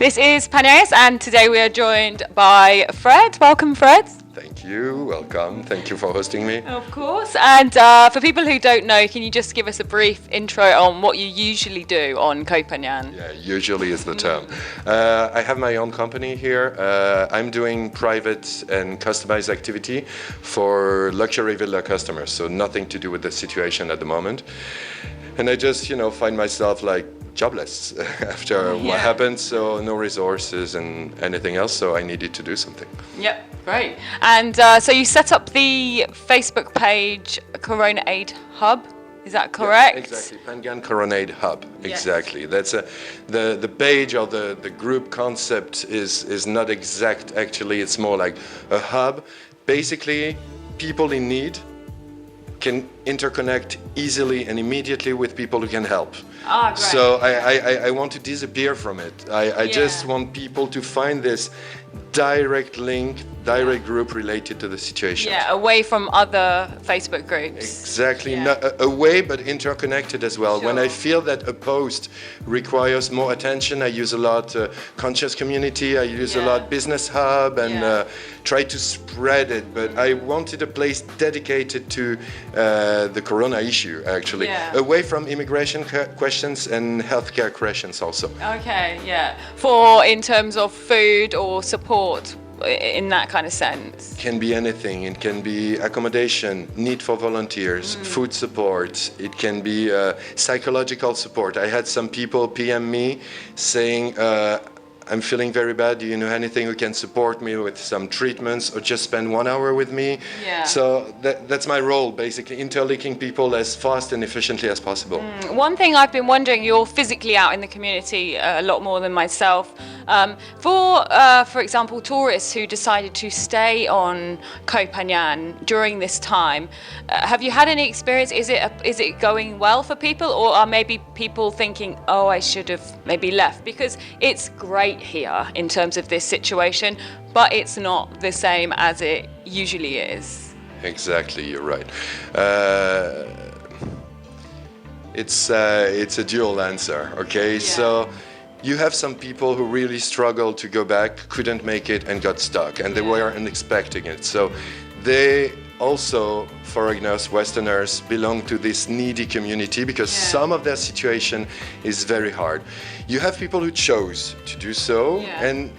This is Phanganist, and today we are joined by Fred. Welcome, Fred. Thank you. Welcome. Thank you for hosting me. Of course. And for people who don't know, can you just give us a brief intro on what you usually do on Koh Phangan? Yeah, usually is the term. I have my own company here. I'm doing private and customized activity for luxury villa customers, so nothing to do with the situation at the moment. And I just, find myself like jobless after what happened, so no resources and anything else, so I needed to do something. Yep, great. And so you set up the Facebook page Corona Aid Hub, is that correct? Yeah, exactly, Phangan Corona Aid Hub, Yes. exactly. That's the page or the group concept is not exact actually, it's more like a hub. Basically, people in need can interconnect easily and immediately with people who can help. Ah, great. So I want to disappear from it. I just want people to find this direct link, direct group related to the situation. Yeah, away from other Facebook groups. Exactly, Yeah. not away but interconnected as well. When I Sure. feel that a post requires more attention, I use a lot conscious community, I use a lot business hub and try to spread it. But I wanted a place dedicated to the corona issue actually, away from immigration questions and healthcare questions also. Okay, yeah. For in terms of food or support in that kind of sense. Can be anything. It can be accommodation, need for volunteers, food support. It can be psychological support. I had some people PM me saying, I'm feeling very bad. Do you know anything who can support me with some treatments or just spend 1 hour with me? Yeah. So that's my role, basically, interlinking people as fast and efficiently as possible. One thing I've been wondering, you're physically out in the community a lot more than myself. For example, tourists who decided to stay on Koh Phangan during this time, have you had any experience? Is it going well for people, or are maybe people thinking, oh, I should have maybe left? Because it's great here in terms of this situation, but it's not the same as it usually is. Exactly, you're right. It's a dual answer, okay? So you have some people who really struggled to go back, couldn't make it and got stuck, and they weren't expecting it. So they also, foreigners, Westerners, belong to this needy community because some of their situation is very hard. You have people who chose to do so, and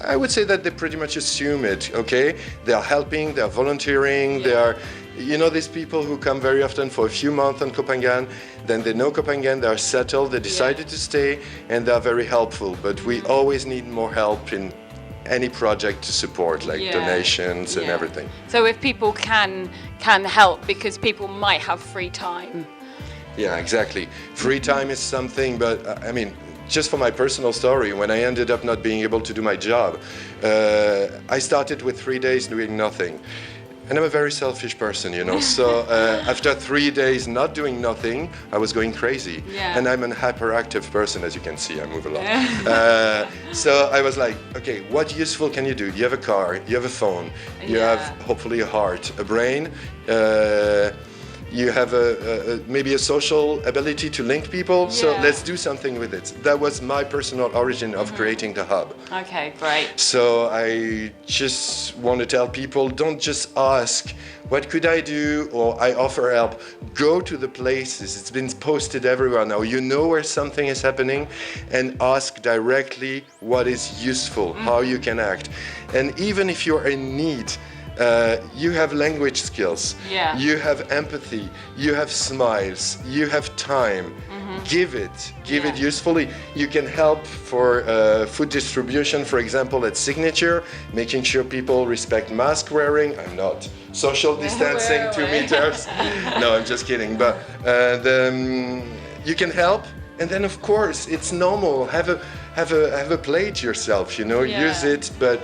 I would say that they pretty much assume it, okay? They are helping, they are volunteering, they are, these people who come very often for a few months on Koh Phangan, then they know Koh Phangan, they are settled, they decided to stay, and they are very helpful. But we always need more help in any project to support, like donations and everything. So if people can help, because people might have free time. Yeah, exactly. Free time is something, but I mean, just for my personal story, when I ended up not being able to do my job, I started with 3 days doing nothing. And I'm a very selfish person, so after 3 days not doing nothing, I was going crazy. And I'm an hyperactive person, as you can see, I move a lot. So I was like, okay, what useful can you do? You have a car, you have a phone, you have hopefully a heart, a brain, you have maybe a social ability to link people, so let's do something with it. That was my personal origin of creating the hub. Okay, great. So I just want to tell people, don't just ask, what could I do, or I offer help. Go to the places, it's been posted everywhere now. You know where something is happening, and ask directly what is useful, how you can act. And even if you're in need, you have language skills, you have empathy, you have smiles, you have time. Give it usefully. You can help for food distribution, for example, at Signature, making sure people respect mask wearing. I'm not social distancing 2 meters. No, I'm just kidding. But you can help, and then of course it's normal. Have a plate yourself. Use it, but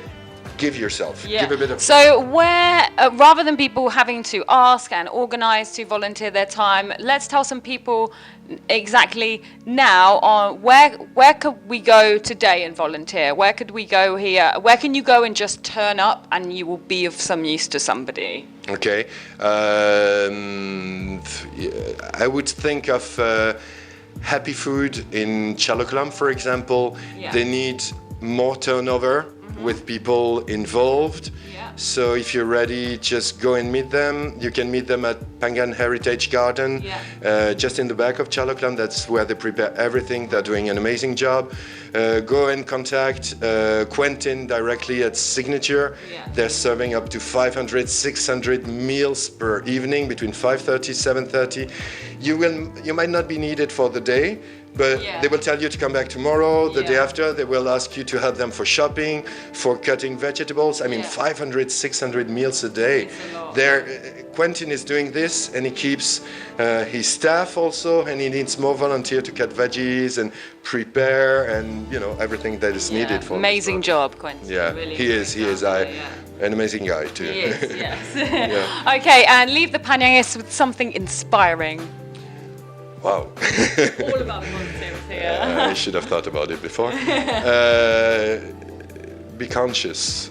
give yourself. Give a bit of. So where, rather than people having to ask and organize to volunteer their time, let's tell some people exactly now on where could we go today and volunteer? Where could we go here? Where can you go and just turn up and you will be of some use to somebody? Okay. I would think of Happy Food in Chaloklam, for example. They need more turnover with people involved. Yeah. So if you're ready, just go and meet them. You can meet them at Phangan Heritage Garden, just in the back of Chaloklam. That's where they prepare everything. They're doing an amazing job. Go and contact Quentin directly at Signature. Yeah. They're serving up to 500, 600 meals per evening between 5:30, 7:30. You might not be needed for the day, but they will tell you to come back tomorrow, the day after. They will ask you to help them for shopping, for cutting vegetables. I mean, 500, 600 meals a day. Quentin is doing this, and he keeps his staff also, and he needs more volunteers to cut veggies and prepare, and everything that is needed for. Amazing job, Quentin. Yeah, really he is. An amazing guy too. He is, yes. Okay, and leave the Phanganist with something inspiring. Wow. All about the positives here. I should have thought about it before. Be conscious.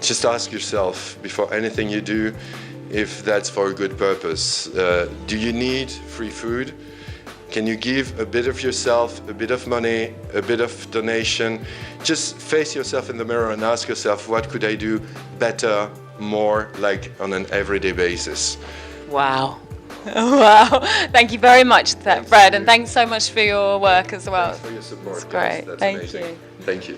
Just ask yourself before anything you do if that's for a good purpose. Do you need free food? Can you give a bit of yourself, a bit of money, a bit of donation? Just face yourself in the mirror and ask yourself, what could I do better, more, like on an everyday basis? Wow. Wow. Thank you very much, Fred, and thanks so much for your work as well. Thanks for your support. It's great. That's Thank amazing. you. Thank you.